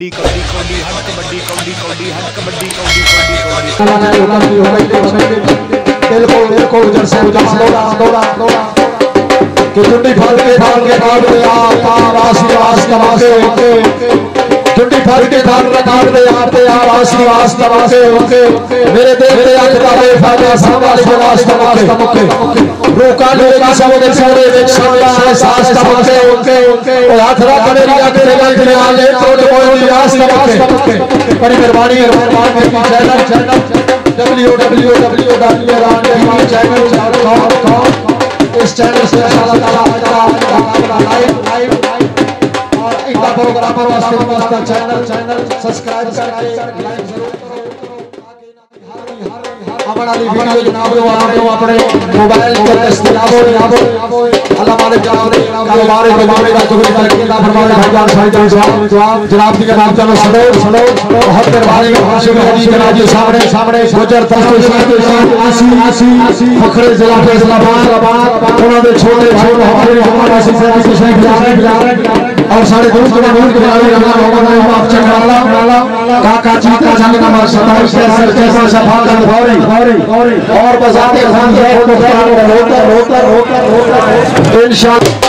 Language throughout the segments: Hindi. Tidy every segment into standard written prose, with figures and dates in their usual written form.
कबड्डी कबड्डी हट कबड्डी कबड्डी कबड्डी हट कबड्डी कबड्डी कबड्डी कबड्डी कि टुंडी फाड़ के काट दे आस टुंडी फाड़ के काट दे आस मेरे देवते अखदा बेफायदा सामने जलास तमके रोका लोका सबके सारे शानदार एहसास तमके ओ हाथ रख करेगा के आगे तो कोई आस तमके बड़ी मेहरबानी चैनल www.randtv चैनल इस चैनल से लाइव और इनका प्रोग्रामर वास्ते चैनल सब्सक्राइब करके लाइक जरूर अपना वीडियो जनाब अपने मोबाइल पर इस्तेमाल अल्लाह मालिक कारोबार का जुगली तरक्की अल्लाह फरमाए भाईजान साईं जनाब की नाम चलो सलो बहुत मेहरबानी हाशिम हदी जनाब जी सामने गुजर आसी फखरे जिला फैसलाबाद उन्होंने छोटे हमारे से और सारे दोस्त मोहम्मद चकराला काका जी का जन्म 27 कैसा शफाकत भौरी और बजाते रोता इंशाअल्लाह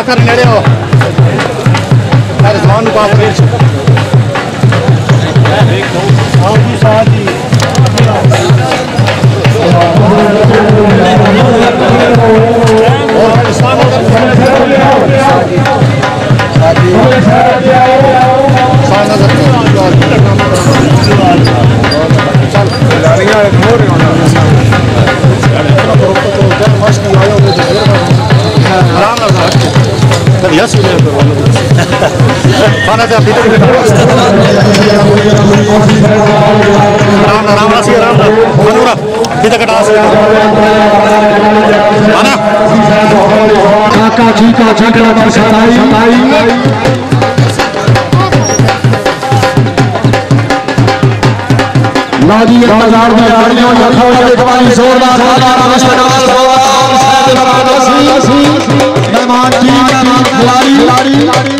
कर नेड़े हो रिजवान पास आओ जी साहब जी काका जी का झगड़ा लाजी बाजार में गाड़ियों जोरदार मेहमान जी खिलाड़ी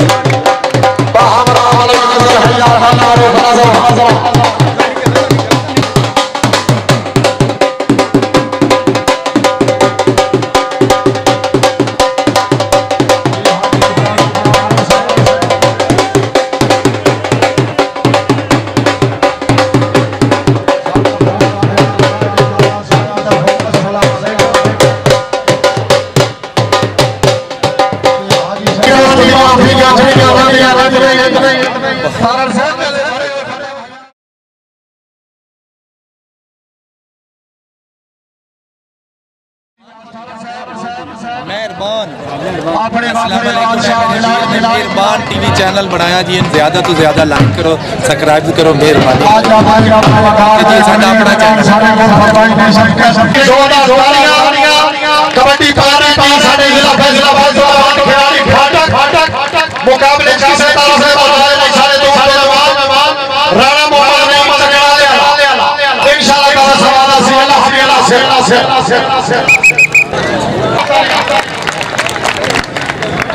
मेहरबान टीवी चैनल बनाया जी ज्यादा तो ज्यादा लाइक करो सब्सक्राइब करो मेहरबानी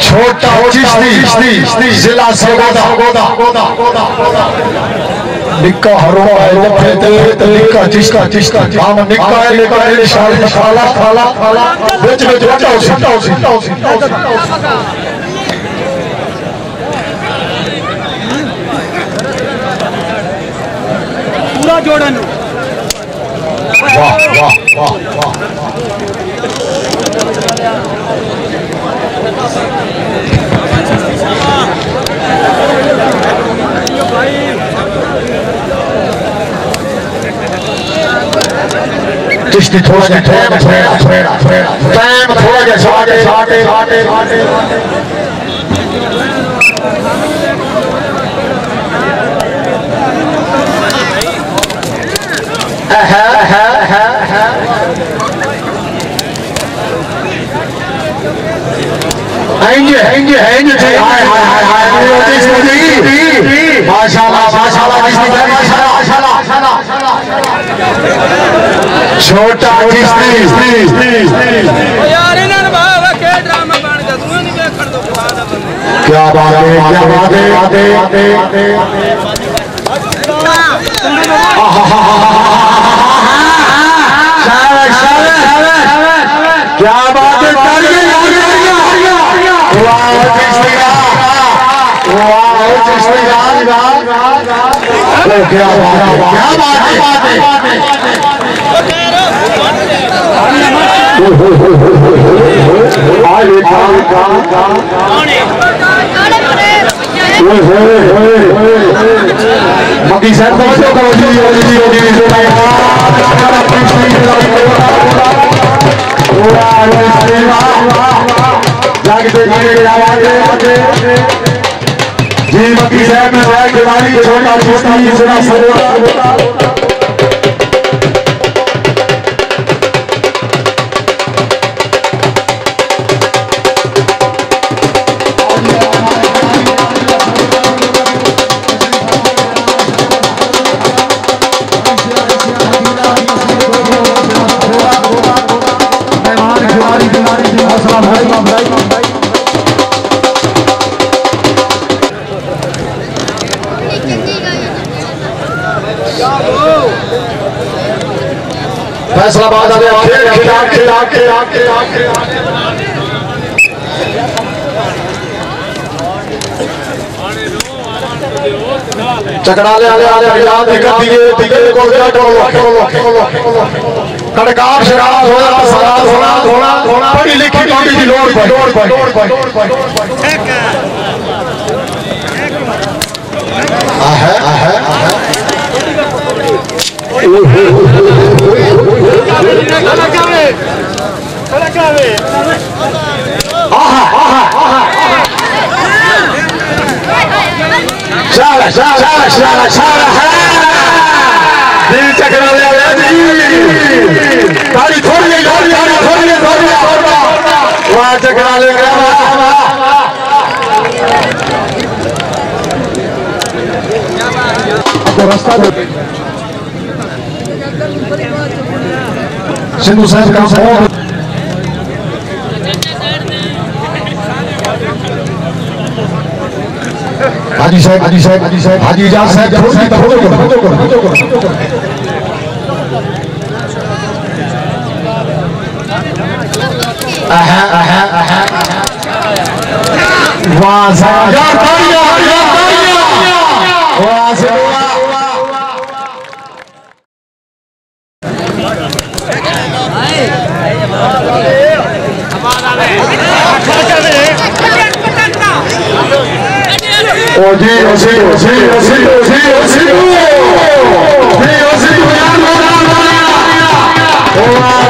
छोटा चिश्ती जिला सरगोदा निक्का हरोड़ा है निक्का चिश्ता काम निक्का है लेकिन खाला बेच हटाओ पूरा जोड़न वाह चिश्ती थोड़ा छोटा क्या बात है क्या बात है मक्की साहब जी मक्की साहब में फैसलाबाद चकड़ा कड़कार शराब होना पढ़ी लिखी की लोड़ चकड़ा ले रास्ता सिंधु साहब का हाजी साहब हाजी इजाज साहब ओ